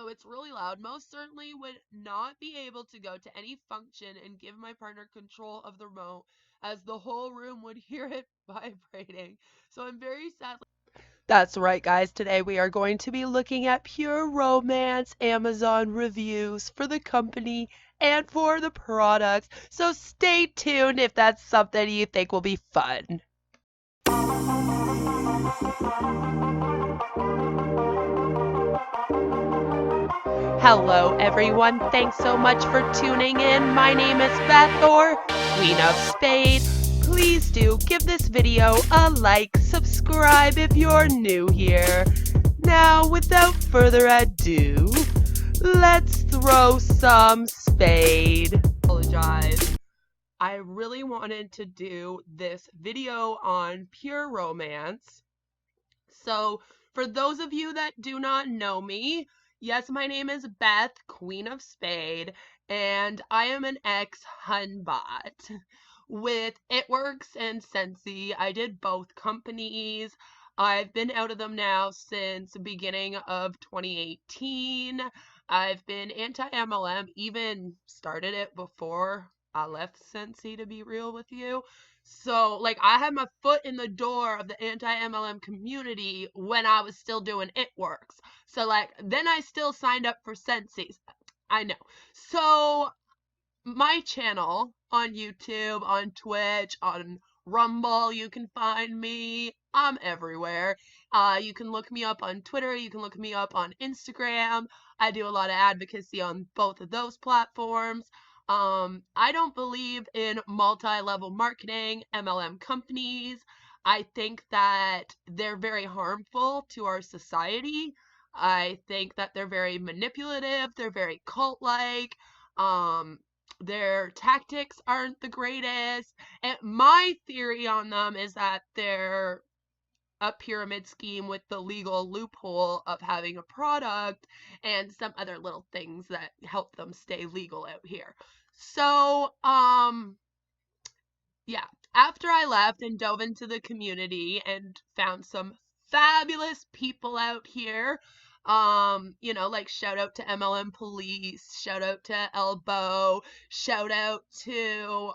it's really loud. Most certainly would not be able to go to any function and give my partner control of the remote, as the whole room would hear it vibrating. So I'm very sad. That's right, guys. Today we are going to be looking at pure romance Amazon reviews for the company and for the products. So stay tuned if that's something you think will be fun. Hello, everyone. Thanks so much for tuning in. My name is Beth, or Queen of Spade. Please do give this video a like, subscribe if you're new here. Now, without further ado, let's throw some Spade. Apologize. I really wanted to do this video on pure romance. So, for those of you that do not know me, yes, my name is Beth, Queen of Spade, and I am an ex-Hunbot. With It Works and Scentsy, I did both companies. I've been out of them now since the beginning of 2018. I've been anti-MLM, even started it before I left Scentsy, to be real with you. So, like, I had my foot in the door of the anti-MLM community when I was still doing It Works. So, like, then I still signed up for Scentsy. I know. So, my channel on YouTube, on Twitch, on Rumble, you can find me. I'm everywhere. You can look me up on Twitter. You can look me up on Instagram. I do a lot of advocacy on both of those platforms. I don't believe in multi-level marketing, MLM companies. I think that they're very harmful to our society. I think that they're very manipulative. They're very cult-like. Their tactics aren't the greatest. And my theory on them is that they're a pyramid scheme with the legal loophole of having a product and some other little things that help them stay legal out here. So, yeah, after I left and dove into the community and found some fabulous people out here, like shout out to MLM Police, shout out to Elbow, shout out to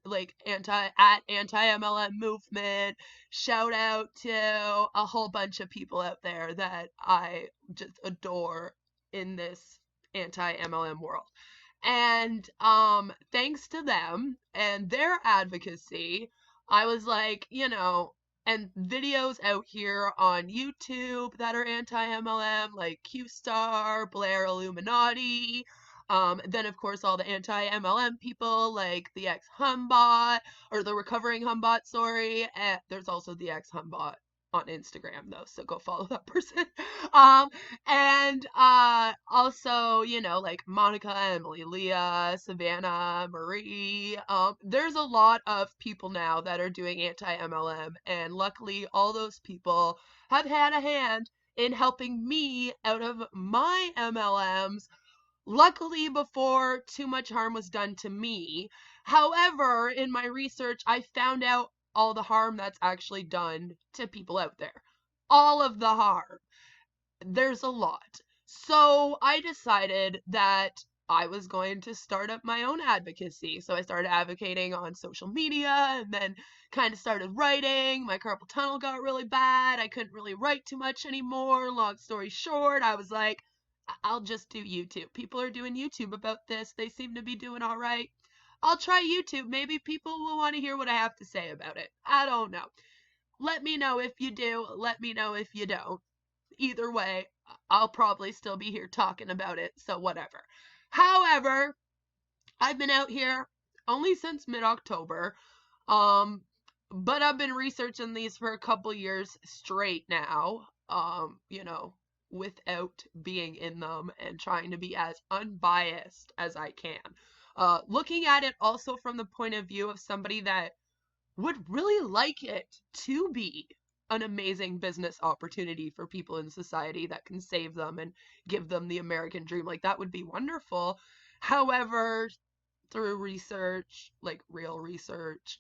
like anti-MLM movement, shout out to a whole bunch of people out there that I just adore in this anti-MLM world. And thanks to them and their advocacy, I was like, and videos out here on YouTube that are anti-MLM, like Q-Star, Blair Illuminati, then of course all the anti-MLM people like the ex-Humbot, or the recovering Humbot, sorry, and there's also the ex-Humbot on Instagram though, so go follow that person. And also, like Monica, Emily, Leah, Savannah, Marie. There's a lot of people now that are doing anti-MLM, and luckily all those people have had a hand in helping me out of my MLMs. Luckily, before too much harm was done to me. However, in my research, I found out all the harm that's actually done to people out there. All of the harm. There's a lot. So I decided that I was going to start up my own advocacy. So I started advocating on social media and then kind of started writing. My carpal tunnel got really bad. I couldn't really write too much anymore. Long story short, I was like, I'll just do YouTube. People are doing YouTube about this. They seem to be doing all right. I'll try YouTube. Maybe people will want to hear what I have to say about it. I don't know. Let me know if you do. Let me know if you don't. Either way, I'll probably still be here talking about it, so whatever. However, I've been out here only since mid-October, but I've been researching these for a couple years straight now, without being in them and trying to be as unbiased as I can. Looking at it also from the point of view of somebody that would really like it to be an amazing business opportunity for people in society that can save them and give them the American dream. Like, that would be wonderful. However, through research, like real research,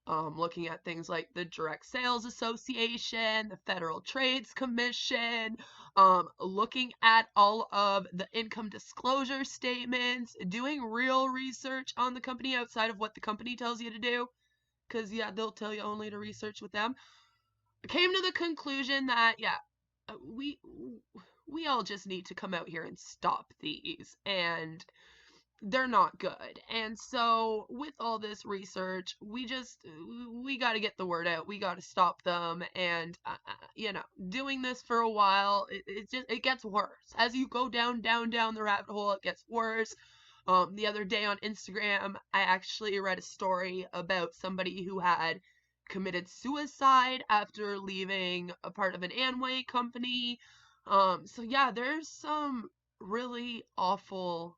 looking at things like the Direct Sales Association, the Federal Trades Commission, looking at all of the income disclosure statements, doing real research on the company outside of what the company tells you to do, because, yeah, they'll tell you only to research with them. I came to the conclusion that, yeah, we all just need to come out here and stop these, and they're not good. And so with all this research, we got to get the word out. We got to stop them. And doing this for a while, it gets worse as you go down the rabbit hole. It gets worse. The other day on Instagram, I actually read a story about somebody who had committed suicide after leaving a part of an Amway company. So yeah, there's some really awful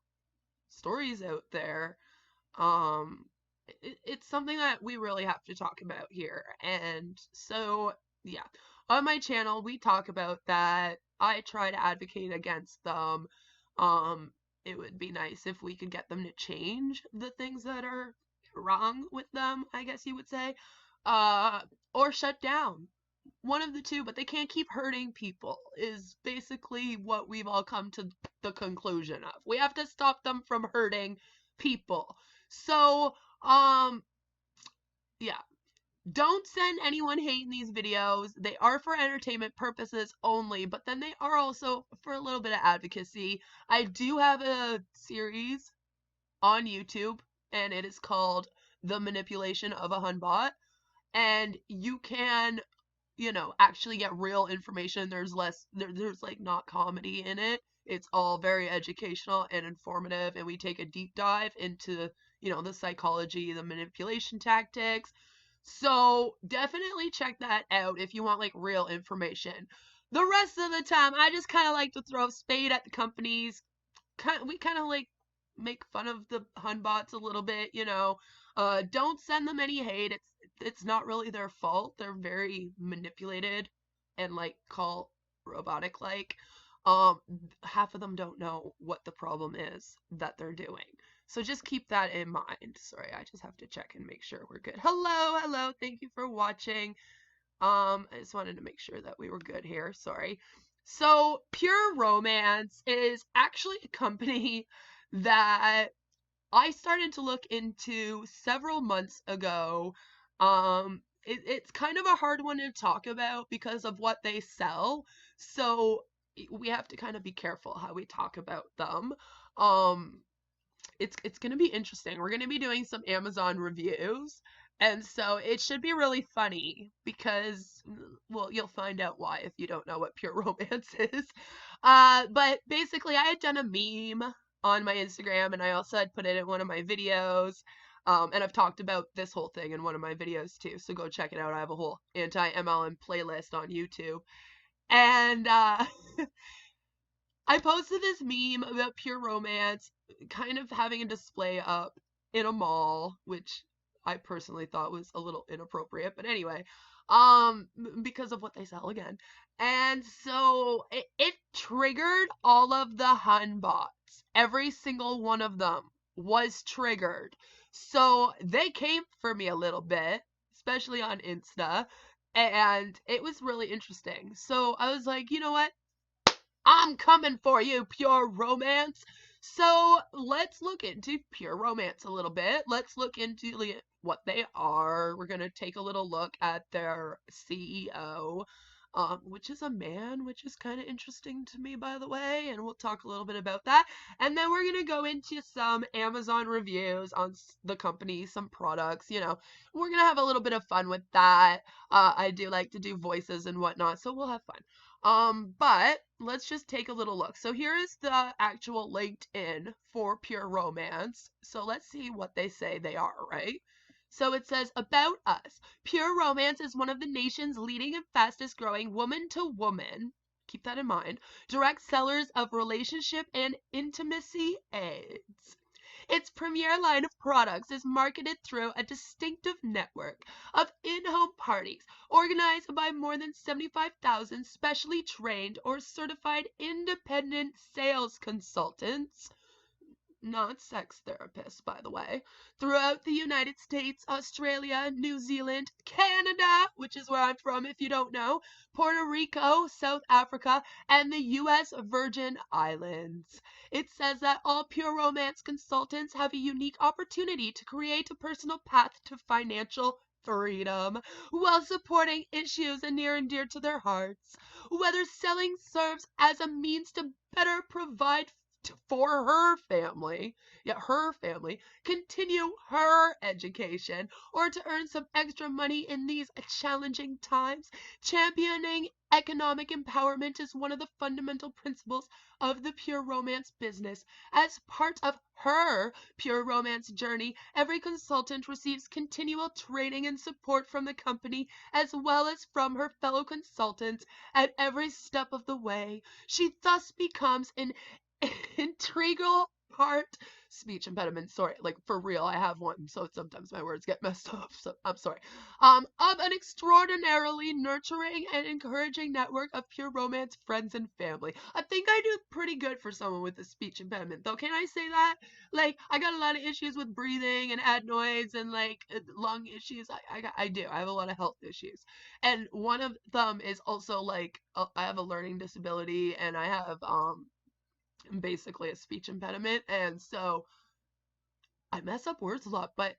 stories out there. It's something that we really have to talk about here. And so, yeah, on my channel, we talk about that. I try to advocate against them. It would be nice if we could get them to change the things that are wrong with them, I guess you would say, or shut down. One of the two, but they can't keep hurting people, is basically what we've all come to the conclusion of. We have to stop them from hurting people. So, yeah. Don't send anyone hate in these videos. They are for entertainment purposes only, but then they are also for a little bit of advocacy. I do have a series on YouTube, and it is called The Manipulation of a Hunbot, and you can actually get real information. There's like not comedy in it. It's all very educational and informative, and we take a deep dive into, the psychology, the manipulation tactics. So definitely check that out if you want like real information. The rest of the time, I just kind of like to throw Spade at the companies. We kind of like make fun of the Hunbots a little bit, don't send them any hate. It's not really their fault. They're very manipulated and like call robotic like. Half of them don't know what the problem is that they're doing. So just keep that in mind. Sorry, I just have to check and make sure we're good. Hello. Thank you for watching. I just wanted to make sure that we were good here. Sorry. So Pure Romance is actually a company that I started to look into several months ago. It's kind of a hard one to talk about because of what they sell. So we have to kind of be careful how we talk about them. It's going to be interesting. We're going to be doing some Amazon reviews. And so it should be really funny because, well, you'll find out why if you don't know what Pure Romance is. But basically I had done a meme on my Instagram, and I also had put it in one of my videos. And I've talked about this whole thing in one of my videos too, so go check it out. I have a whole anti-MLM playlist on YouTube. And I posted this meme about Pure Romance kind of having a display up in a mall, which I personally thought was a little inappropriate, but anyway, because of what they sell again. And so it triggered all of the Hunbots. Every single one of them was triggered. So they came for me a little bit, especially on Insta, and it was really interesting. So I was like, you know what? I'm coming for you, Pure Romance. So let's look into Pure Romance a little bit. Let's look into what they are. We're going to take a little look at their CEO, which is a man, which is kind of interesting to me, by the way, and we'll talk a little bit about that. And then we're going to go into some Amazon reviews on the company, some products, we're going to have a little bit of fun with that. I do like to do voices and whatnot, so we'll have fun. But let's just take a little look. So here is the actual LinkedIn for Pure Romance. So let's see what they say they are, right? So it says, about us. Pure Romance is one of the nation's leading and fastest growing woman-to-woman, keep that in mind, direct sellers of relationship and intimacy aids. Its premier line of products is marketed through a distinctive network of in-home parties organized by more than 75,000 specially trained or certified independent sales consultants. not sex therapists, by the way, throughout the United States, Australia, New Zealand, Canada, which is where I'm from if you don't know, Puerto Rico, South Africa, and the U.S. Virgin Islands. It says that all pure romance consultants have a unique opportunity to create a personal path to financial freedom while supporting issues near and dear to their hearts. Whether selling serves as a means to better provide for her family, continue her education, or to earn some extra money in these challenging times. Championing economic empowerment is one of the fundamental principles of the pure romance business. As part of her pure romance journey, every consultant receives continual training and support from the company as well as from her fellow consultants at every step of the way. She thus becomes an integral part, speech impediment, sorry, like for real, I have one, so sometimes my words get messed up, so I'm sorry, of an extraordinarily nurturing and encouraging network of pure romance friends and family. I think I do pretty good for someone with a speech impediment, though. Can I say that? Like, I got a lot of issues with breathing and adenoids and like lung issues. I do. I have a lot of health issues, and one of them is also like I have a learning disability, and I have basically a speech impediment, and so I mess up words a lot, but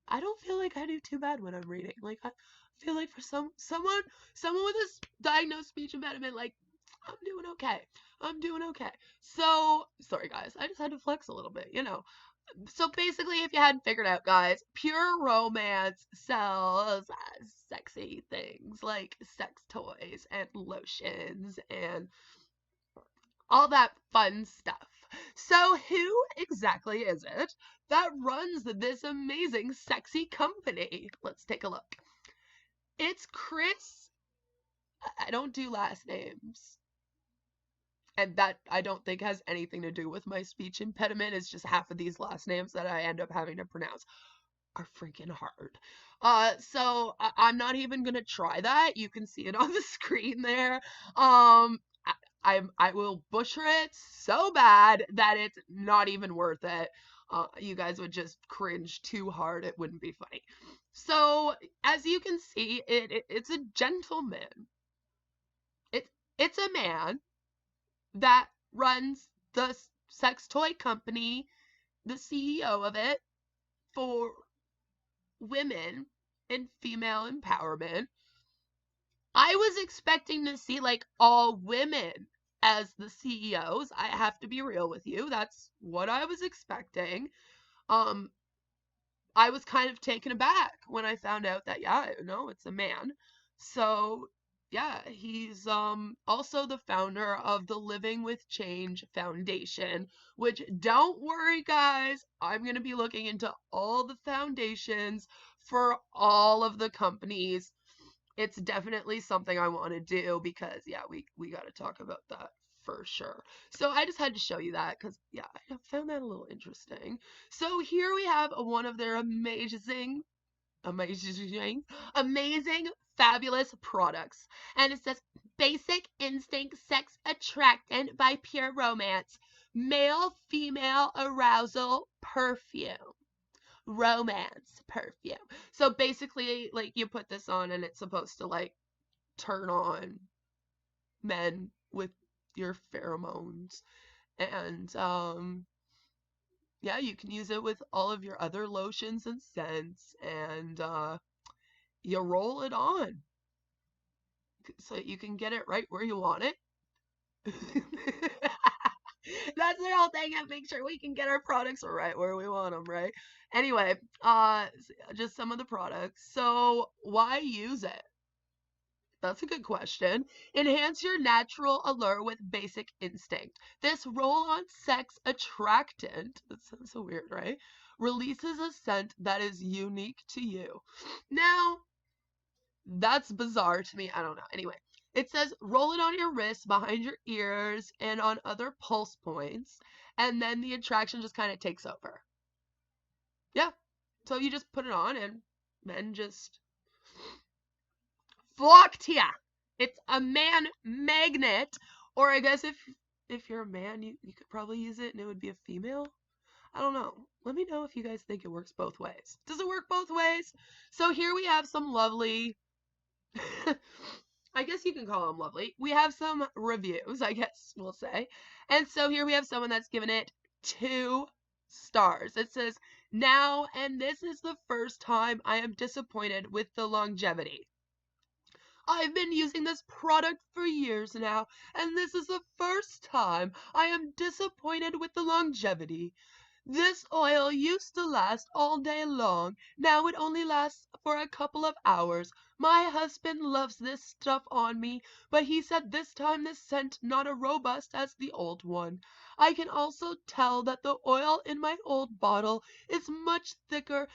I don't feel like I do too bad when I'm reading. Like, I feel like for someone with a diagnosed speech impediment, like, I'm doing okay. I'm doing okay. So, sorry guys, I just had to flex a little bit, you know. So basically, if you hadn't figured out, guys, pure romance sells sexy things like sex toys and lotions and all that fun stuff. So who exactly is it that runs this amazing sexy company? Let's take a look. It's Chris. I don't do last names. And that I don't think has anything to do with my speech impediment. It's just half of these last names that I end up having to pronounce are freaking hard. So I'm not even gonna try that. You can see it on the screen there. I will butcher it so bad that it's not even worth it. You guys would just cringe too hard. It wouldn't be funny. So as you can see, it's a gentleman. It's a man that runs the sex toy company, the CEO of it, for women and female empowerment. I was expecting to see like all women as the CEOs. I have to be real with you. That's what I was expecting. I was kind of taken aback when I found out that, yeah, no, it's a man. So, yeah, he's also the founder of the Living with Change Foundation, which, don't worry, guys, I'm going to be looking into all the foundations for all of the companies. It's definitely something I want to do because, yeah, we got to talk about that for sure. So I just had to show you that because, yeah, I found that a little interesting. So here we have one of their amazing, fabulous products. And it says, Basic Instinct Sex Attractant by Pure Romance. Male, female arousal perfume. Romance perfume. So basically, like, you put this on and it's supposed to like turn on men with your pheromones, and yeah, you can use it with all of your other lotions and scents, and you roll it on so you can get it right where you want it. That's the whole thing, and make sure we can get our products right where we want them, right? Anyway, just some of the products. So why use it? That's a good question. Enhance your natural allure with Basic Instinct. This roll-on sex attractant, that sounds so weird, right? Releases a scent that is unique to you. Now, that's bizarre to me. I don't know. Anyway, it says roll it on your wrists, behind your ears, and on other pulse points, and then the attraction just kind of takes over. Yeah. So you just put it on and men just flock to ya. It's a man magnet, or I guess if you're a man, you could probably use it and it would be a female. I don't know. Let me know if you guys think it works both ways. Does it work both ways? So here we have some lovely, I guess you can call them lovely. We have some reviews, I guess we'll say. And so here we have someone that's given it 2 stars. It says, now, and this is the first time I am disappointed with the longevity. I've been using this product for years now, and this is the first time I am disappointed with the longevity. This oil used to last all day long. Now it only lasts for a couple of hours. My husband loves this stuff on me, but he said this time the scent not as robust as the old one. I can also tell that the oil in my old bottle is much thicker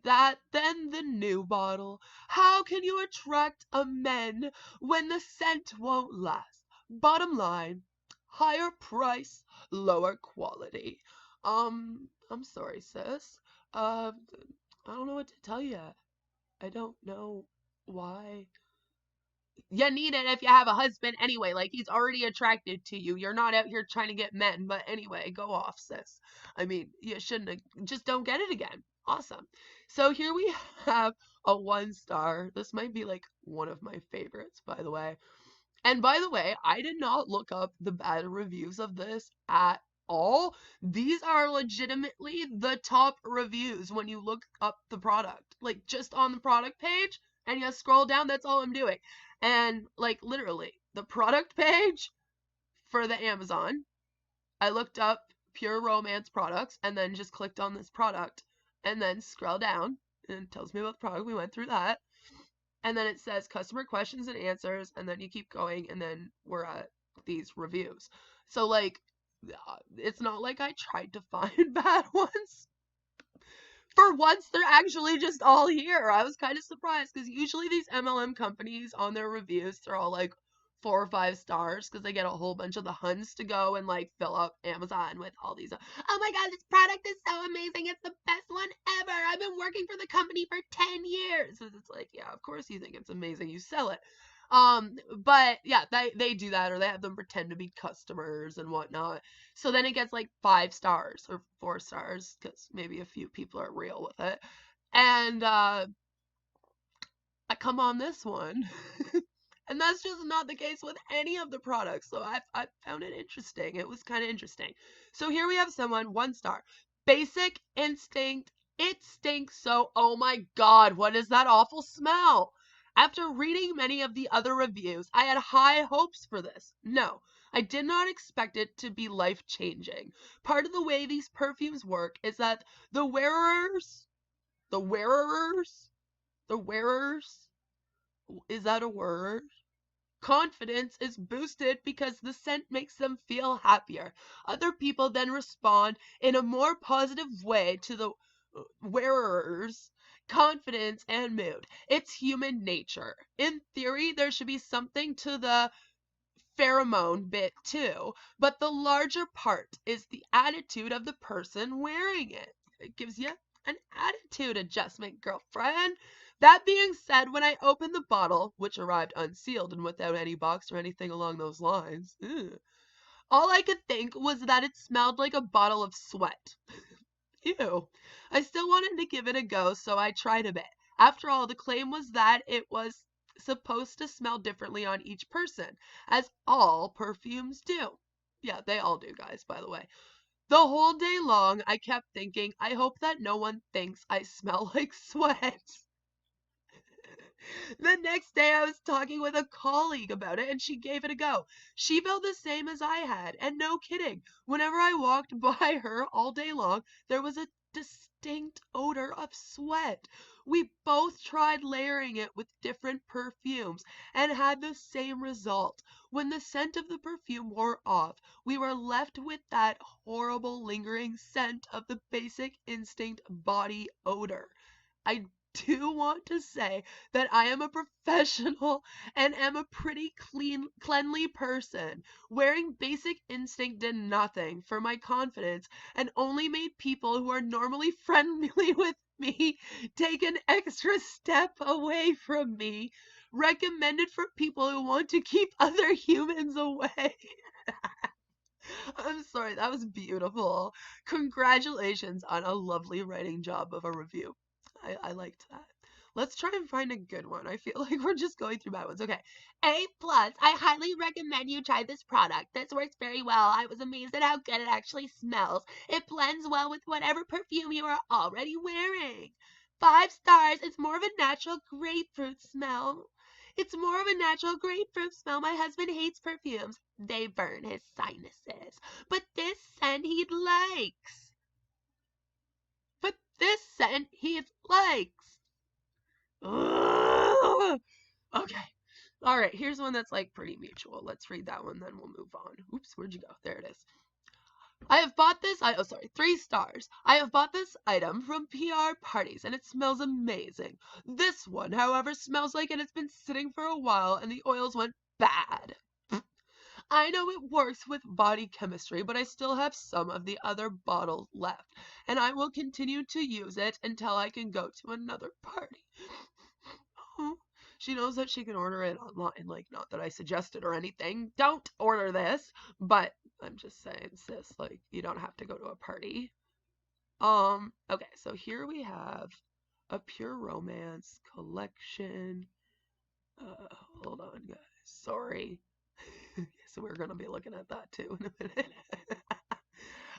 than the new bottle. How can you attract a men when the scent won't last? Bottom line, higher price, lower quality. I'm sorry, sis. I don't know what to tell you. I don't know why. You need it if you have a husband anyway. Like, he's already attracted to you. You're not out here trying to get men. But anyway, go off, sis. I mean, you shouldn't have, just don't get it again. Awesome. So here we have a 1 star. This might be like one of my favorites, by the way. And by the way, I did not look up the bad reviews of this at all. These are legitimately the top reviews when you look up the product. Like, just on the product page, and you scroll down, that's all I'm doing. And, like, literally, the product page for the Amazon, I looked up pure romance products, and then just clicked on this product, and then scroll down, and it tells me about the product. We went through that. And then it says customer questions and answers, and then you keep going, and then we're at these reviews. So, like, it's not like I tried to find bad ones. For once, they're actually just all here. I was kind of surprised, because usually these MLM companies, on their reviews, they're all like 4 or 5 stars, because they get a whole bunch of the Huns to go and like fill up Amazon with all these, oh my god, this product is so amazing, it's the best one ever, I've been working for the company for 10 years. It's like, yeah, of course you think it's amazing, you sell it. But yeah, they do that, or they have them pretend to be customers and whatnot. So then it gets like 5 stars or 4 stars, because maybe a few people are real with it. And I come on this one. And that's just not the case with any of the products. So I found it interesting. It was kind of interesting. So here we have someone, 1 star. Basic instinct. It stinks so, oh my god, what is that awful smell? After reading many of the other reviews, I had high hopes for this. No, I did not expect it to be life-changing. Part of the way these perfumes work is that the wearers, is that a word? Confidence is boosted because the scent makes them feel happier. Other people then respond in a more positive way to the wearer's confidence and mood. It's human nature. In theory, there should be something to the pheromone bit too, but the larger part is the attitude of the person wearing it. It gives you an attitude adjustment, girlfriend. That being said, when I opened the bottle, which arrived unsealed and without any box or anything along those lines, all I could think was that it smelled like a bottle of sweat. Ew. I still wanted to give it a go, so I tried a bit. After all, the claim was that it was supposed to smell differently on each person, as all perfumes do. Yeah, they all do, guys, by the way. The whole day long, I kept thinking, I hope that no one thinks I smell like sweat. The next day, I was talking with a colleague about it, and she gave it a go. She felt the same as I had, and no kidding. Whenever I walked by her all day long, there was a distinct odor of sweat. We both tried layering it with different perfumes and had the same result. When the scent of the perfume wore off, we were left with that horrible lingering scent of the basic instinct body odor. I do want to say that I am a professional and am a pretty cleanly person. Wearing basic instinct did nothing for my confidence and only made people who are normally friendly with me take an extra step away from me. Recommended for people who want to keep other humans away. I'm sorry, that was beautiful. Congratulations on a lovely writing job of a review. I liked that. Let's try and find a good one. I feel like we're just going through bad ones. Okay. A plus. I highly recommend you try this product. This works very well. I was amazed at how good it actually smells. It blends well with whatever perfume you are already wearing. 5 stars. It's more of a natural grapefruit smell. It's more of a natural grapefruit smell. My husband hates perfumes. They burn his sinuses. But this scent he likes. But this scent he likes. Ugh. Okay. All right. Here's one that's like pretty mutual. Let's read that one, then we'll move on. Oops, where'd you go? There it is. I have bought this, 3 stars. I have bought this item from PR parties and it smells amazing. This one, however, smells like it has been sitting for a while and the oils went bad. I know it works with body chemistry, but I still have some of the other bottles left, and I will continue to use it until I can go to another party. She knows that she can order it online, like, not that I suggested or anything. Don't order this, but I'm just saying, sis, like, you don't have to go to a party. Okay, so here we have a Pure Romance collection. Hold on, guys. Sorry. So we're going to be looking at that too in a minute.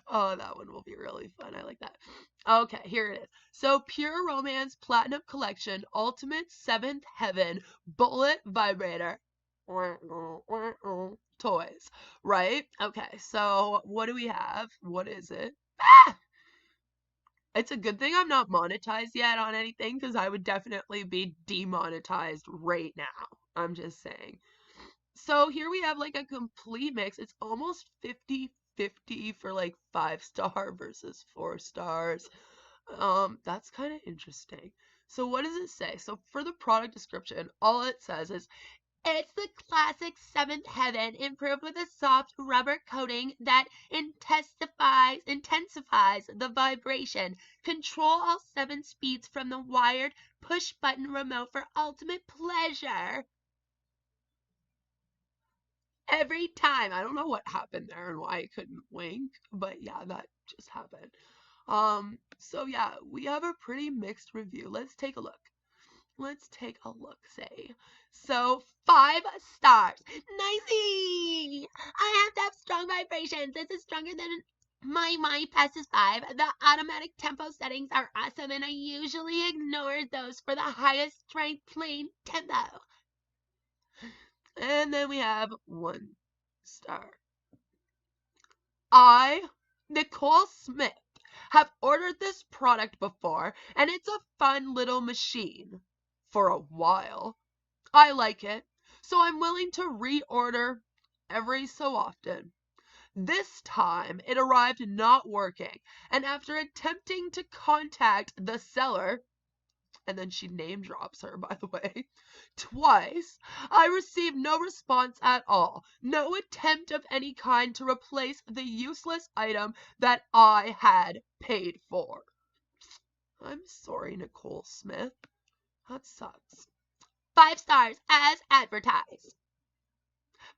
Oh, that one will be really fun. I like that. Okay, here it is. So, Pure Romance Platinum Collection, Ultimate 7th Heaven, Bullet Vibrator. Toys, right? Okay, so what do we have? What is it? Ah! It's a good thing I'm not monetized yet on anything because I would definitely be demonetized right now. I'm just saying. So here we have like a complete mix. It's almost 50-50 for like 5-star versus 4 stars. That's kind of interesting. So what does it say? So for the product description, all it says is, it's the classic 7th Heaven improved with a soft rubber coating that intensifies the vibration. Control all 7 speeds from the wired push button remote for ultimate pleasure. Every time. I don't know what happened there and why I couldn't wink, but yeah, that just happened. So yeah, we have a pretty mixed review. Let's take a look. Say. So, 5 stars. Nicey! I have to have strong vibrations. This is stronger than my mind passes 5. The automatic tempo settings are awesome, and I usually ignore those for the highest strength plain tempo. And then we have 1 star. I, Nicole Smith, have ordered this product before, and it's a fun little machine. For a while. I like it, so I'm willing to reorder every so often. This time, it arrived not working, and after attempting to contact the seller, and then she name drops her, by the way, twice, I received no response at all. No attempt of any kind to replace the useless item that I had paid for. I'm sorry, Nicole Smith. That sucks. 5 stars as advertised.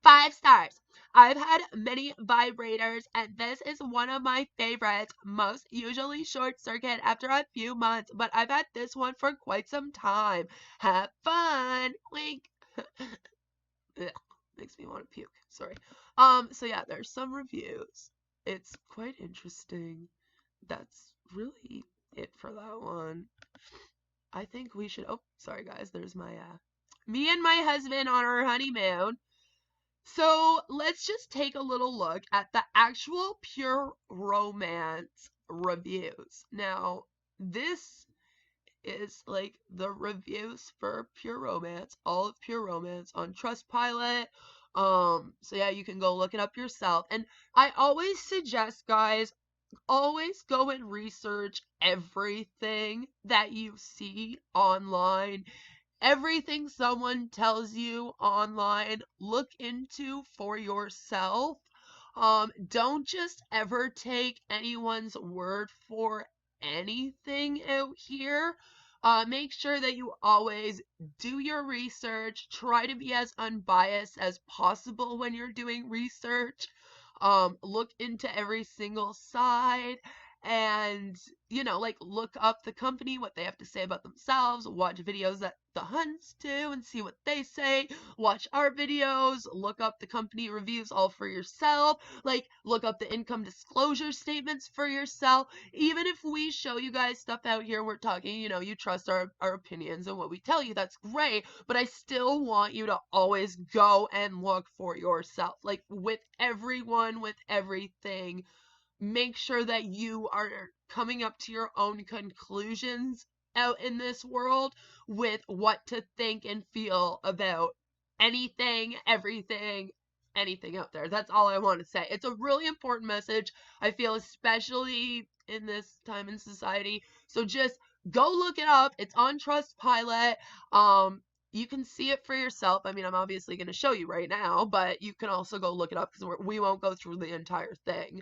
5 stars. I've had many vibrators, and this is one of my favorites. Most usually short circuit after a few months, but I've had this one for quite some time. Have fun. Wink. Ugh, makes me want to puke. Sorry. So yeah, there's some reviews. It's quite interesting. That's really it for that one. I think we should, oh, sorry guys, there's my, me and my husband on our honeymoon. So let's just take a little look at the actual Pure Romance reviews. Now, this is like the reviews for Pure Romance, all of Pure Romance on Trustpilot. So yeah, you can go look it up yourself. And I always suggest, guys, always go and research everything that you see online. Everything someone tells you online, look into for yourself. Don't just ever take anyone's word for anything out here. Make sure that you always do your research. Try to be as unbiased as possible when you're doing research. look into every single side, and, you know, like, look up the company, what they have to say about themselves, watch videos that the Hunts do and see what they say, watch our videos, look up the company reviews all for yourself, like, look up the income disclosure statements for yourself. Even if we show you guys stuff out here, we're talking, you know, you trust our opinions and what we tell you, that's great, but I still want you to always go and look for yourself. Like, with everyone, with everything, make sure that you are coming up to your own conclusions out in this world with what to think and feel about anything, everything, anything out there. That's all I want to say. It's a really important message, I feel, especially in this time in society. So just go look it up. It's on Trustpilot. You can see it for yourself. I mean, I'm obviously going to show you right now, but you can also go look it up because we won't go through the entire thing.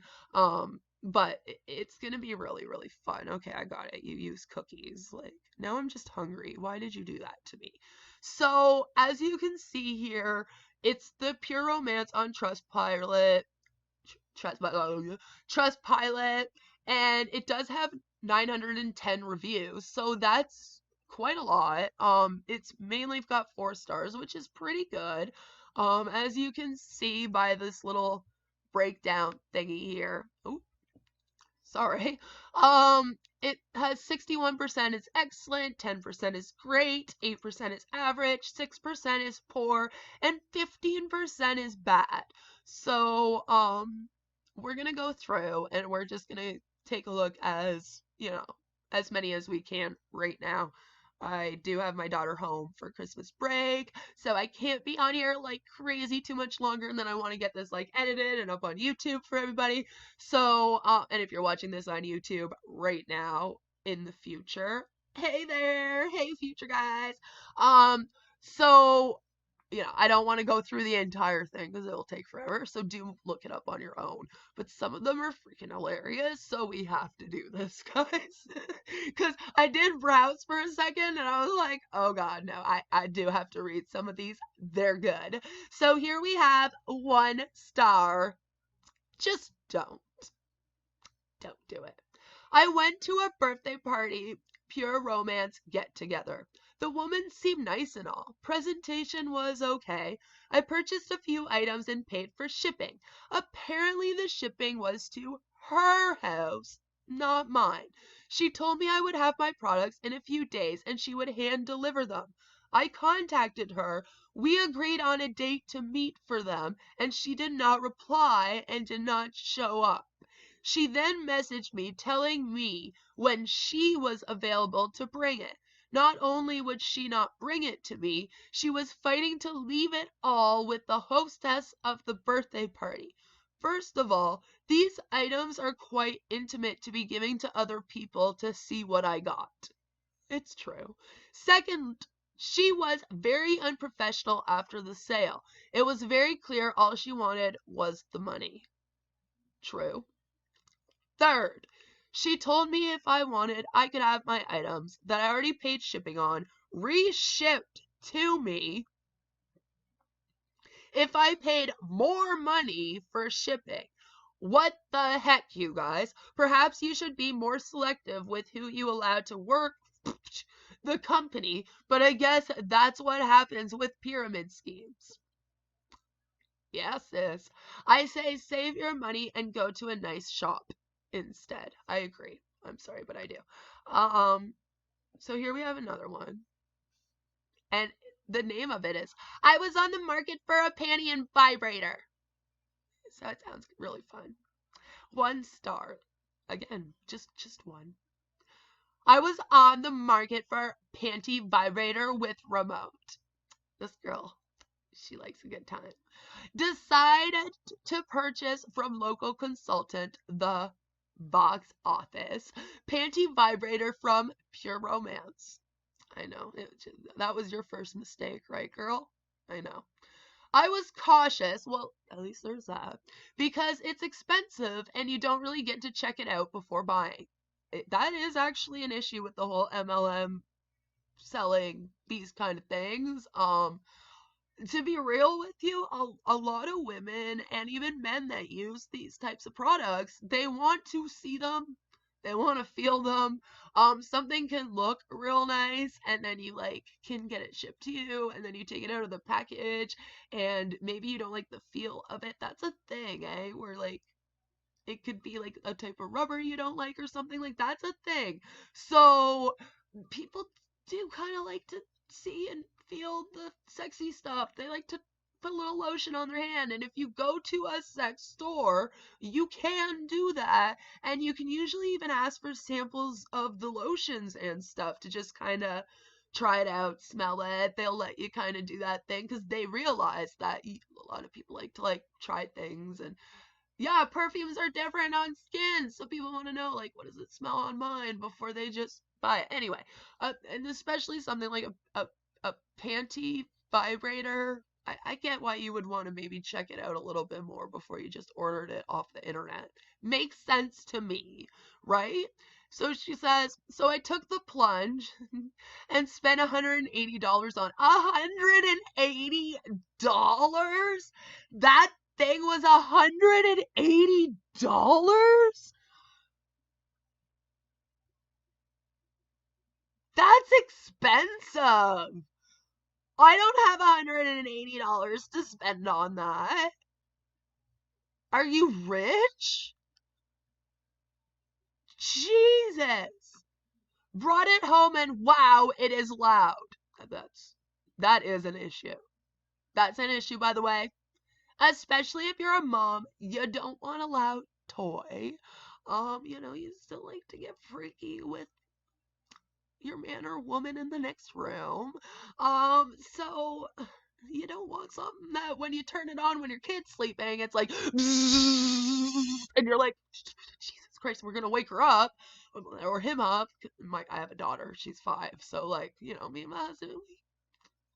But it's going to be really, really fun. Okay, I got it. You use cookies. Like, now I'm just hungry. Why did you do that to me? So, as you can see here, it's the Pure Romance on Trustpilot. Trustpilot, and it does have 910 reviews, so that's quite a lot. It's mainly got 4 stars, which is pretty good. As you can see by this little breakdown thingy here. Oh, sorry. It has 61% is excellent, 10% is great, 8% is average, 6% is poor, and 15% is bad. So, we're gonna go through and we're just gonna take a look as, you know, as many as we can right now. I do have my daughter home for Christmas break, so I can't be on here like crazy too much longer, and then I want to get this like edited and up on YouTube for everybody. So, and if you're watching this on YouTube right now in the future, hey there, hey future guys. So, you know, I don't want to go through the entire thing because it'll take forever, so do look it up on your own. But some of them are freaking hilarious, so we have to do this, guys. Because I did browse for a second, and I was like, oh god, no, I do have to read some of these. They're good. So here we have 1 star. Just don't do it. I went to a birthday party, Pure Romance get-together. The woman seemed nice and all. Presentation was okay. I purchased a few items and paid for shipping. Apparently the shipping was to her house, not mine. She told me I would have my products in a few days and she would hand deliver them. I contacted her. We agreed on a date to meet for them, and she did not reply and did not show up. She then messaged me telling me when she was available to bring it. Not only would she not bring it to me, she was fighting to leave it all with the hostess of the birthday party. First of all, these items are quite intimate to be giving to other people to see what I got. It's true. Second, she was very unprofessional after the sale. It was very clear all she wanted was the money. True. Third, she told me if I wanted, I could have my items that I already paid shipping on reshipped to me if I paid more money for shipping. What the heck, you guys? Perhaps you should be more selective with who you allow to work the company, but I guess that's what happens with pyramid schemes. Yes, sis. I say save your money and go to a nice shop instead. I agree. I'm sorry, but I do. So here we have another one. And the name of it is, I was on the market for a panty and vibrator. So it sounds really fun. 1 star. Again, just 1. I was on the market for panty vibrator with remote. This girl, she likes a good time. Decided to purchase from local consultant, the box office, panty vibrator from Pure Romance. I know, that was your first mistake, right, girl? I know. I was cautious, well, at least there's that, because it's expensive and you don't really get to check it out before buying. That is actually an issue with the whole MLM selling these kind of things. to be real with you, a lot of women and even men that use these types of products, they want to see them. They want to feel them. Something can look real nice and then you like can get it shipped to you and then you take it out of the package and maybe you don't like the feel of it. That's a thing, eh? Where like it could be like a type of rubber you don't like or something like that's a thing. So people do kind of like to see and feel the sexy stuff. They like to put a little lotion on their hand. And if you go to a sex store, you can do that. And you can usually even ask for samples of the lotions and stuff to just kind of try it out, smell it. They'll let you kind of do that thing because they realize that a lot of people like to like try things and yeah, perfumes are different on skin, so people want to know, like, what does it smell on mine before they just buy it. Anyway, and especially something like a panty vibrator. I get why you would want to maybe check it out a little bit more before you just ordered it off the internet. Makes sense to me, right? So she says, so I took the plunge and spent $180 on $180? That thing was $180? That's expensive. I don't have $180 to spend on that. Are you rich? Jesus. Brought it home and wow, it is loud. That is an issue. That's an issue, by the way. Especially if you're a mom, you don't want a loud toy. You still like to get freaky with your man or woman in the next room. So you don't want something that when you turn it on when your kid's sleeping, it's like, and you're like, Jesus Christ, we're gonna wake her up or him up. I have a daughter, she's 5, so like, me and my husband,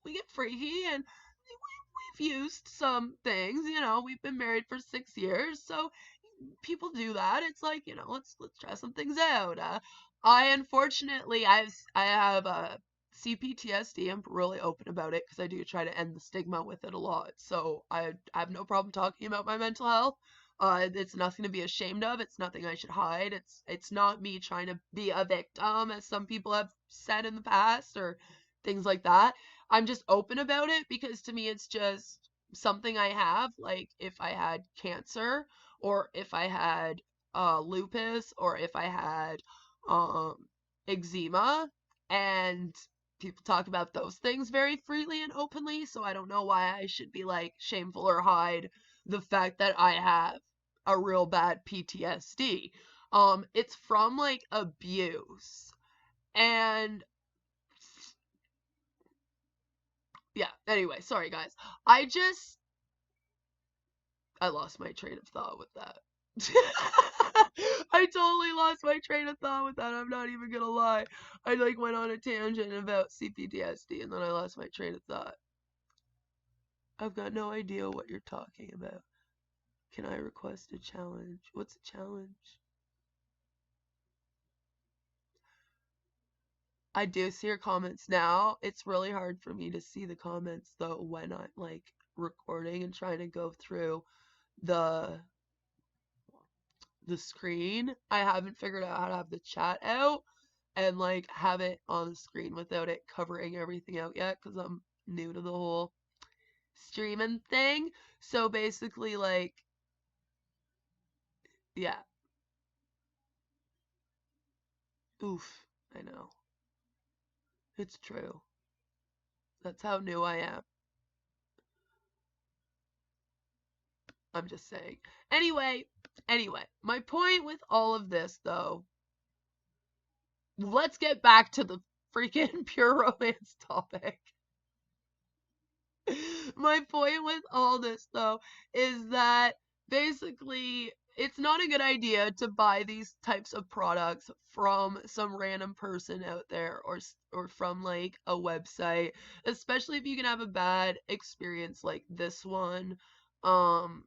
we get freaky and we've used some things. We've been married for 6 years, so people do that. It's like, let's try some things out. I unfortunately I have a CPTSD. I'm really open about it because I do try to end the stigma with it a lot. So I have no problem talking about my mental health. It's nothing to be ashamed of. It's nothing I should hide. It's not me trying to be a victim, as some people have said in the past or things like that. I'm just open about it because to me it's just something I have. Like if I had cancer or if I had lupus or if I had um, eczema, and people talk about those things very freely and openly, so I don't know why I should be like shameful or hide the fact that I have a real bad PTSD. It's from like abuse. And yeah, anyway, sorry guys. I lost my train of thought with that. I totally lost my train of thought with that. I'm not even gonna lie. I like went on a tangent about CPTSD and then I lost my train of thought. I've got no idea what you're talking about. Can I request a challenge? What's a challenge? I do see your comments now. It's really hard for me to see the comments though when I'm like recording and trying to go through the screen. I haven't figured out how to have the chat out and like have it on the screen without it covering everything out yet because I'm new to the whole streaming thing. So basically like yeah. Oof, I know. It's true. That's how new I am. I'm just saying. Anyway, my point with all of this though, let's get back to the freaking pure romance topic. My point with all this though is that basically it's not a good idea to buy these types of products from some random person out there or from like a website, especially if you can have a bad experience like this one. Um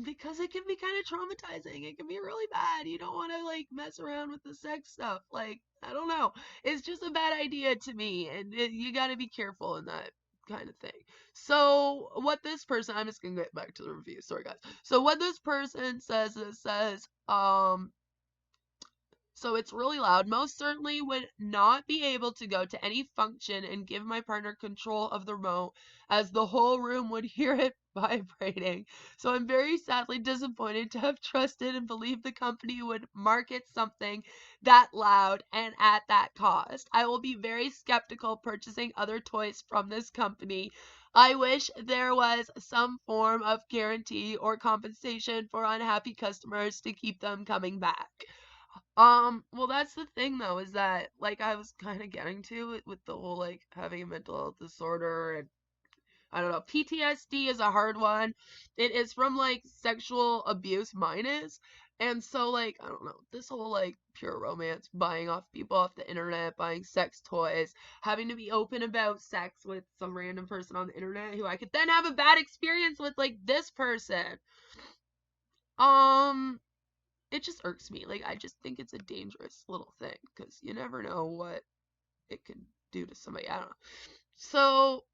because it can be kind of traumatizing. It can be really bad. You don't want to like mess around with the sex stuff. Like, I don't know. It's just a bad idea to me, and you got to be careful in that kind of thing. So what this person, I'm just gonna get back to the review, sorry guys. So what this person says, so it's really loud. Most certainly would not be able to go to any function and give my partner control of the remote, as the whole room would hear it vibrating. So I'm very sadly disappointed to have trusted and believed the company would market something that loud and at that cost. I will be very skeptical purchasing other toys from this company. I wish there was some form of guarantee or compensation for unhappy customers to keep them coming back. Well, that's the thing though, is that, like, I was kind of getting to it with the whole, like, having a mental health disorder, and I don't know, PTSD is a hard one. It is from, like, sexual abuse, mine is. And so, like, I don't know, this whole, like, pure romance, buying off people off the internet, buying sex toys, having to be open about sex with some random person on the internet who I could then have a bad experience with, like this person. It just irks me. Like, I just think it's a dangerous little thing, because you never know what it could do to somebody. I don't know. So,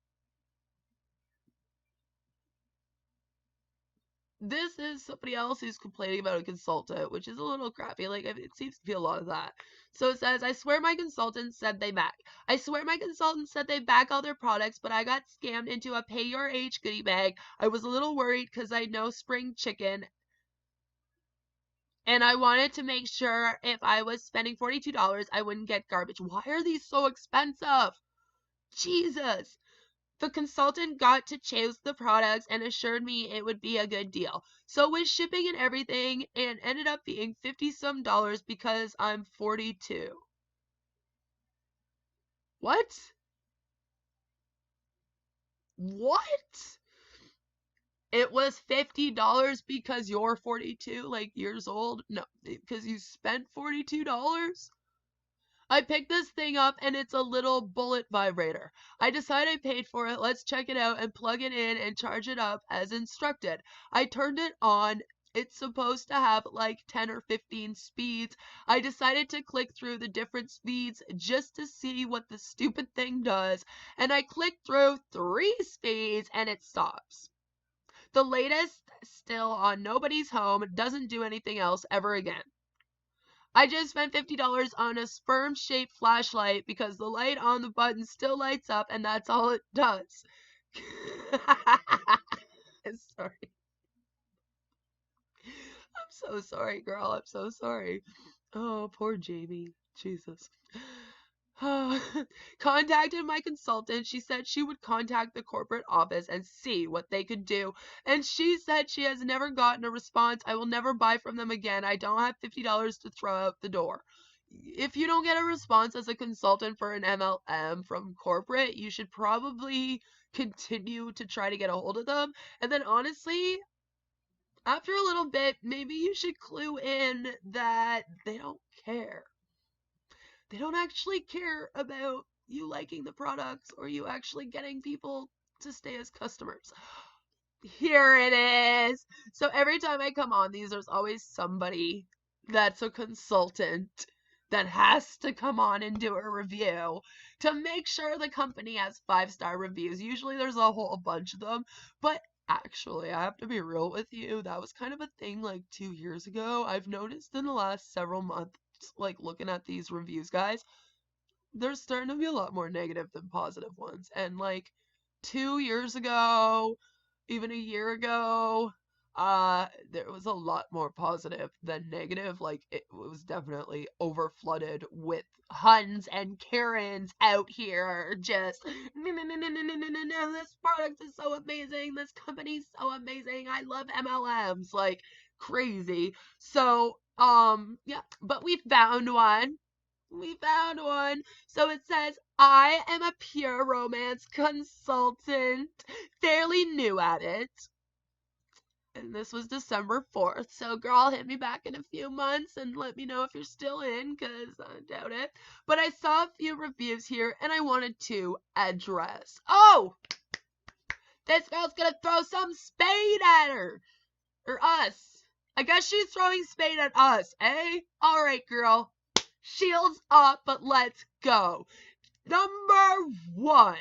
this is somebody else who's complaining about a consultant, which is a little crappy. Like, it seems to be a lot of that. So it says, I swear my consultant said they back. I swear my consultant said they back all their products, but I got scammed into a pay your age goodie bag. I was a little worried because I know spring chicken, and I wanted to make sure if I was spending $42, I wouldn't get garbage. Why are these so expensive? Jesus. The consultant got to choose the products and assured me it would be a good deal. So with shipping and everything, and ended up being $50-some because I'm 42. What? What? It was $50 because you're 42, like, years old? No, because you spent $42? I picked this thing up and it's a little bullet vibrator. I decide I paid for it. Let's check it out and plug it in and charge it up as instructed. I turned it on. It's supposed to have like 10 or 15 speeds. I decided to click through the different speeds just to see what the stupid thing does. And I clicked through 3 speeds and it stops. The latest, still on nobody's home, doesn't do anything else ever again. I just spent $50 on a sperm-shaped flashlight because the light on the button still lights up and that's all it does. Sorry. I'm so sorry, girl. I'm so sorry. Oh, poor Jamie. Jesus. Contacted my consultant. She said she would contact the corporate office and see what they could do. And she said she has never gotten a response. I will never buy from them again. I don't have $50 to throw out the door. If you don't get a response as a consultant for an MLM from corporate, you should probably continue to try to get a hold of them. And then honestly, after a little bit, maybe you should clue in that they don't care. They don't actually care about you liking the products or you actually getting people to stay as customers. Here it is. So every time I come on these, there's always somebody that's a consultant that has to come on and do a review to make sure the company has 5-star reviews. Usually there's a whole bunch of them, but actually, I have to be real with you. That was kind of a thing like 2 years ago. I've noticed in the last several months, like, looking at these reviews, guys, there's starting to be a lot more negative than positive ones. And like 2 years ago, even a year ago, there was a lot more positive than negative. Like, it was definitely over flooded with Huns and Karens out here just no, this product is so amazing, this company's so amazing, I love MLMs, like crazy. So yeah, but we found one. So it says, I am a pure romance consultant, fairly new at it. And this was December 4th. So, girl, hit me back in a few months and let me know if you're still in, because I doubt it. But I saw a few reviews here, and I wanted to address. Oh! This girl's gonna throw some Spade at her. Or us. I guess she's throwing Spade at us, eh? Alright, girl. Shields up, but let's go. Number 1.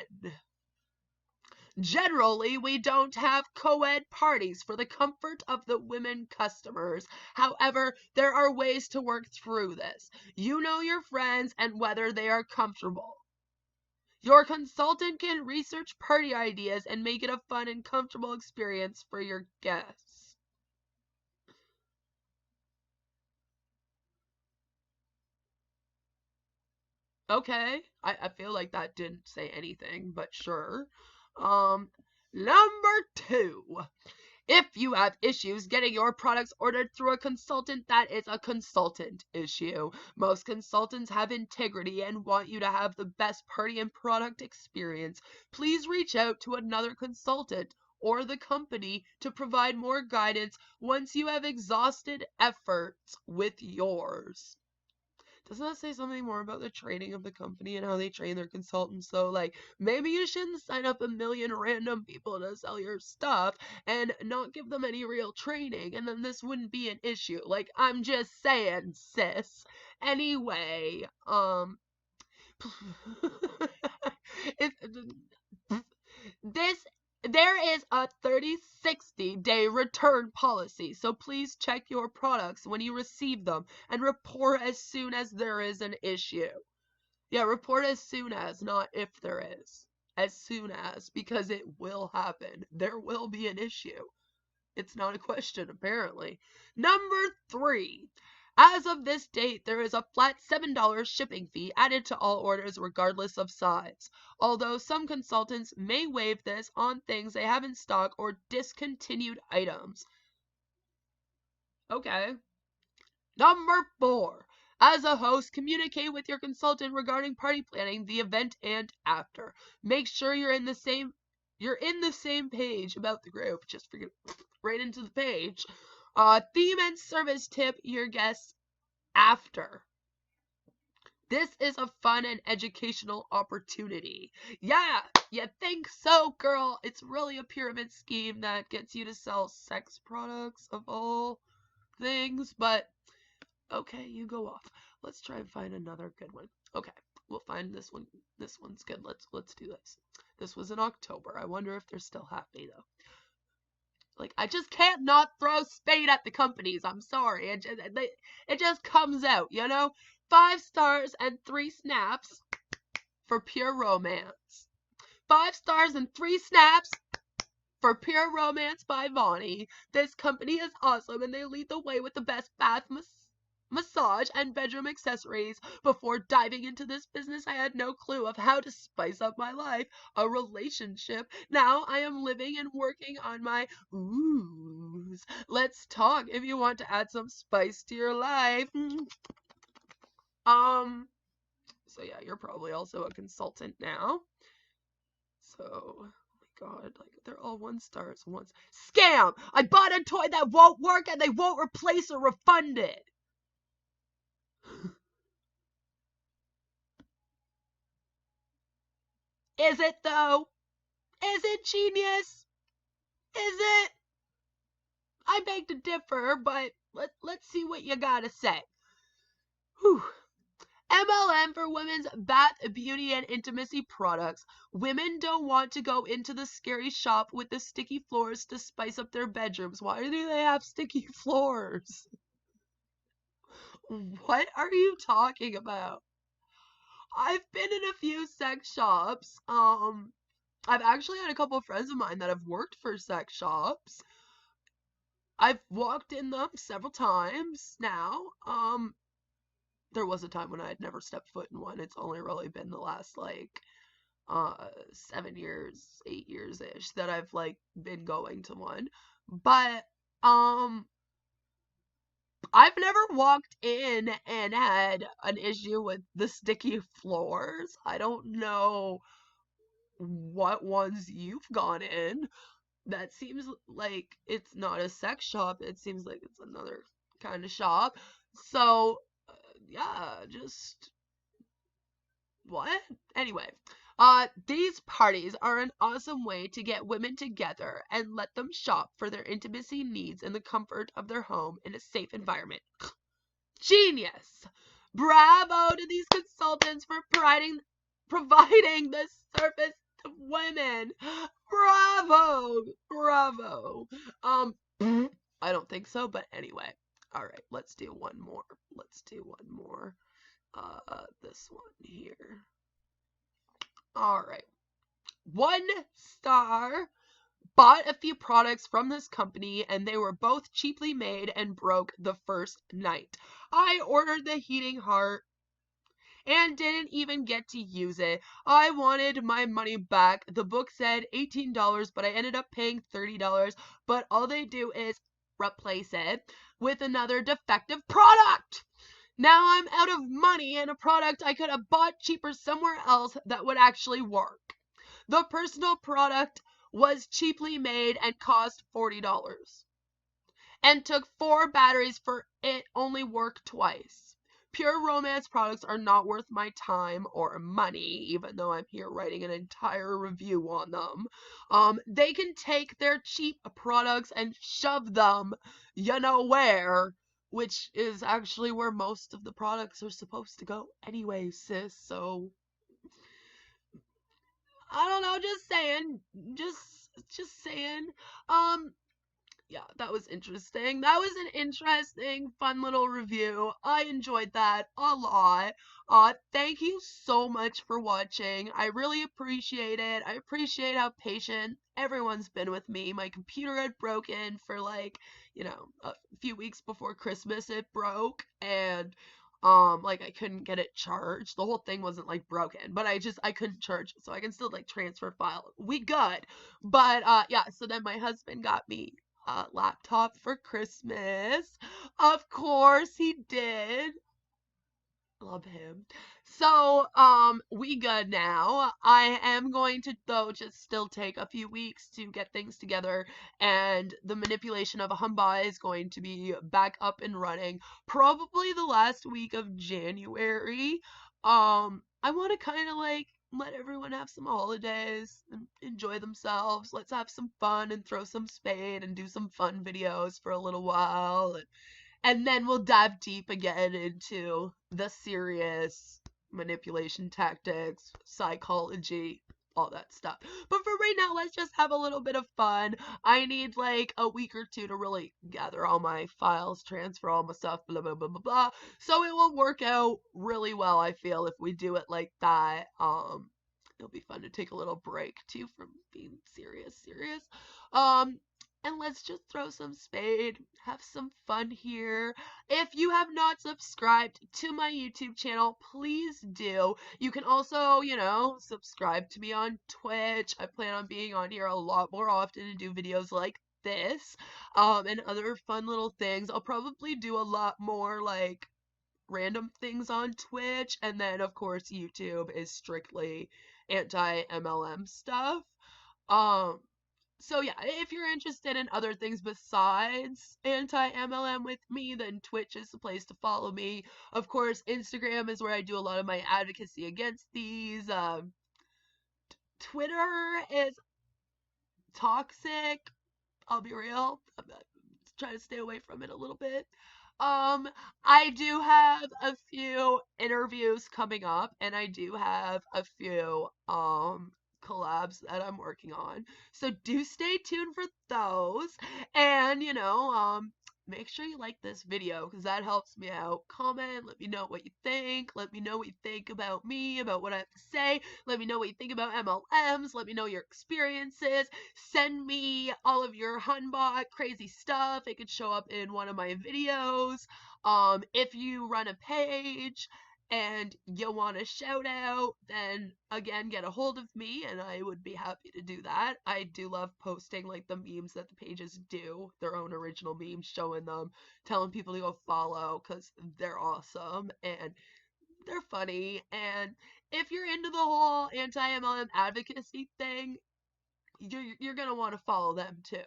Generally, we don't have co-ed parties for the comfort of the women customers. However, there are ways to work through this. You know your friends and whether they are comfortable. Your consultant can research party ideas and make it a fun and comfortable experience for your guests. Okay, I feel like that didn't say anything, but sure. Um, Number 2. If you have issues getting your products ordered through a consultant, that is a consultant issue. Most consultants have integrity and want you to have the best party and product experience. Please reach out to another consultant or the company to provide more guidance once you have exhausted efforts with yours. Doesn't that say something more about the training of the company and how they train their consultants? So, like, maybe you shouldn't sign up a million random people to sell your stuff and not give them any real training, and then this wouldn't be an issue. Like, I'm just saying, sis. Anyway, it, this there is a 30-60-day return policy, so please check your products when you receive them and report as soon as there is an issue. Yeah, report as soon as, not if there is. As soon as, because it will happen. There will be an issue. It's not a question, apparently. Number 3. As of this date, there is a flat $7 shipping fee added to all orders regardless of size, although some consultants may waive this on things they have in stock or discontinued items. Okay. Number 4. As a host, communicate with your consultant regarding party planning, the event, and after. Make sure you're in the same page about the group. Just forget right into the page. Theme and service tip your guests after. This is a fun and educational opportunity. Yeah, you think so, girl? It's really a pyramid scheme that gets you to sell sex products of all things, but okay, you go off. Let's try and find another good one. Okay, we'll find this one. This one's good. Let's do this. This was in October. I wonder if they're still happy though. Like, I just can't not throw Spade at the companies. I'm sorry. It just comes out, you know? 5 stars and 3 snaps for pure romance. 5 stars and 3 snaps for Pure Romance by Vonnie. This company is awesome, and they lead the way with the best bath massage and bedroom accessories. Before diving into this business, I had no clue of how to spice up my life, a relationship. Now I am living and working on my oohs. Let's talk if you want to add some spice to your life. So yeah, you're probably also a consultant now. So, oh my god, like, they're all 1 stars once. Scam! I bought a toy that won't work and they won't replace or refund it. Is it though? Is it genius? Is it? I beg to differ, but let's see what you gotta say. Whew. MLM for women's bath, beauty, and intimacy products. Women don't want to go into the scary shop with the sticky floors to spice up their bedrooms. Why do they have sticky floors? What are you talking about? I've been in a few sex shops. I've actually had a couple of friends of mine that have worked for sex shops. I've walked in them several times now. There was a time when I had never stepped foot in one. It's only really been the last, like, 7 years, 8 years-ish that I've, like, been going to one. But, I've never walked in and had an issue with the sticky floors. I don't know what ones you've gone in. That seems like it's not a sex shop. It seems like it's another kind of shop. So, yeah, just what? Anyway, these parties are an awesome way to get women together and let them shop for their intimacy needs in the comfort of their home in a safe environment. Genius! Bravo to these consultants for providing the women. Bravo. Bravo. I don't think so, but anyway. All right, let's do one more. Let's do one more. This one here. All right. 1 star. Bought a few products from this company and they were both cheaply made and broke the first night. I ordered the heating heart and didn't even get to use it. I wanted my money back. The book said $18, but I ended up paying $30, but all they do is replace it with another defective product. Now I'm out of money and a product I could have bought cheaper somewhere else that would actually work. The personal product was cheaply made and cost $40 and took 4 batteries for it only worked twice. Pure romance products are not worth my time or money, even though I'm here writing an entire review on them. They can take their cheap products and shove them, you know where, which is actually where most of the products are supposed to go anyway, sis. So I don't know, just saying, just saying. Yeah, that was interesting. That was an interesting, fun little review. I enjoyed that a lot. Thank you so much for watching. I really appreciate it. I appreciate how patient everyone's been with me. My computer had broken for like, a few weeks before Christmas it broke, and like I couldn't get it charged. The whole thing wasn't like broken, but I couldn't charge it, so I can still like transfer file. We good. But yeah, so then my husband got me laptop for Christmas. Of course he did. Love him. So, we good now. I am going to, though, just still take a few weeks to get things together, and the manipulation of a humba is going to be back up and running probably the last week of January. I want to kind of like let everyone have some holidays and enjoy themselves. Let's have some fun and throw some Spade and do some fun videos for a little while. And then we'll dive deep again into the serious manipulation tactics, psychology, all that stuff. But for right now, let's just have a little bit of fun. I need like a week or two to really gather all my files, transfer all my stuff, blah, blah, blah, blah, blah. So it will work out really well, I feel, if we do it like that. It'll be fun to take a little break too from being serious. And let's just throw some Spade, have some fun here. If you have not subscribed to my YouTube channel, please do. You can also, subscribe to me on Twitch. I plan on being on here a lot more often and do videos like this, and other fun little things. I'll probably do a lot more, like, random things on Twitch, and then, of course, YouTube is strictly anti-MLM stuff. So yeah, if you're interested in other things besides anti-MLM with me, then Twitch is the place to follow me. Of course, Instagram is where I do a lot of my advocacy against these. Twitter is toxic. I'll be real. I'm trying to stay away from it a little bit. I do have a few interviews coming up, and I do have a few, collabs that I'm working on. So do stay tuned for those. And, make sure you like this video because that helps me out. Comment, let me know what you think. Let me know what you think about me, about what I have to say. Let me know what you think about MLMs. Let me know your experiences. Send me all of your Hunbot crazy stuff. It could show up in one of my videos. If you run a page and you want a shout out, then again, get a hold of me and I would be happy to do that. I do love posting like the memes that the pages do, their own original memes, showing them, telling people to go follow because they're awesome and they're funny. And if you're into the whole anti-MLM advocacy thing, you're gonna want to follow them too.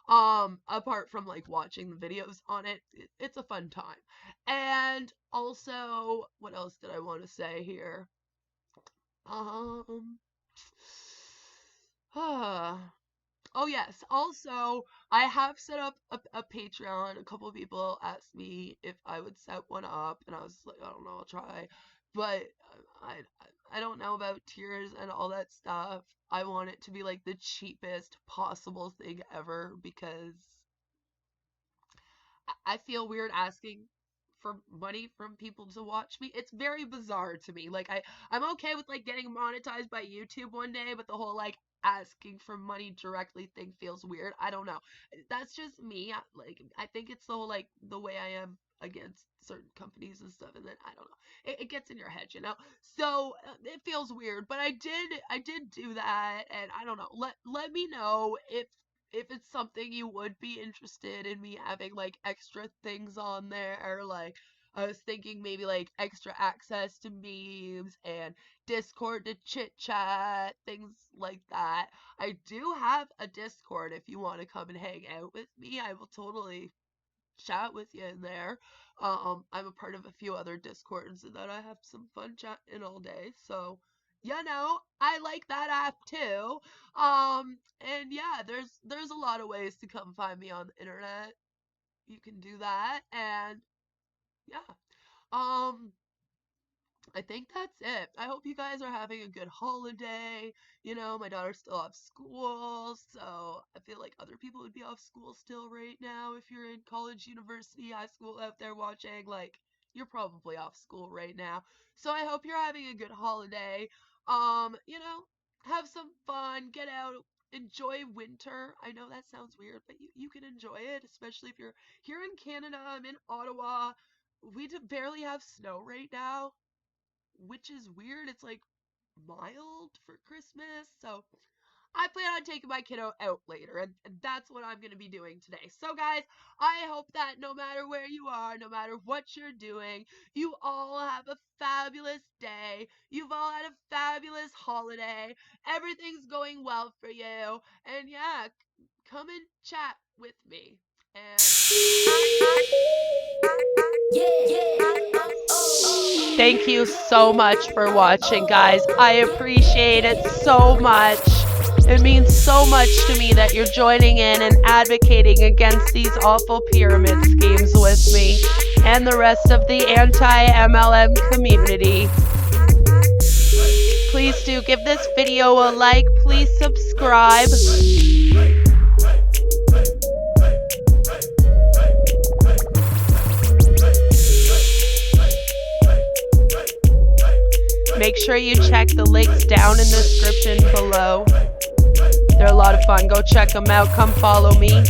Apart from like watching the videos on it, it's a fun time. And also, what else did I want to say here? Um, Oh yes. Also, I have set up a Patreon. A couple of people asked me if I would set one up, and I was like, I don't know, I'll try. But I don't know about tiers and all that stuff. I want it to be like the cheapest possible thing ever because I feel weird asking for money from people to watch me. It's very bizarre to me. Like I'm okay with like getting monetized by YouTube one day, but the whole like asking for money directly thing feels weird. I don't know. That's just me. Like I think it's the whole like the way I am against certain companies and stuff, and then I don't know. It gets in your head, you know. So it feels weird, but I did do that, and I don't know. Let me know if it's something you would be interested in me having like extra things on there. Like I was thinking maybe like extra access to memes and Discord to chit chat, things like that. I do have a Discord if you want to come and hang out with me. I will totally chat with you in there. I'm a part of a few other Discords and that I have some fun chatting all day. So, you know, I like that app too. And yeah, there's a lot of ways to come find me on the internet. You can do that, and yeah. Um, I think that's it. I hope you guys are having a good holiday. You know, my daughter's still off school, so I feel like other people would be off school still right now. If you're in college, university, high school out there watching, like, you're probably off school right now. So I hope you're having a good holiday. You know, have some fun, get out, enjoy winter. I know that sounds weird, but you can enjoy it, especially if you're here in Canada. I'm in Ottawa. We barely have snow right now, which is weird. It's like mild for Christmas. So I plan on taking my kiddo out later, and that's what I'm going to be doing today. So, guys, I hope that no matter where you are, no matter what you're doing, you all have a fabulous day. You've all had a fabulous holiday. Everything's going well for you. And yeah, come and chat with me. And thank you so much for watching, guys. I appreciate it so much. It means so much to me that you're joining in and advocating against these awful pyramid schemes with me and the rest of the anti-MLM community. Please do give this video a like. Please subscribe. Make sure you check the links down in the description below. They're a lot of fun. Go check them out. Come follow me.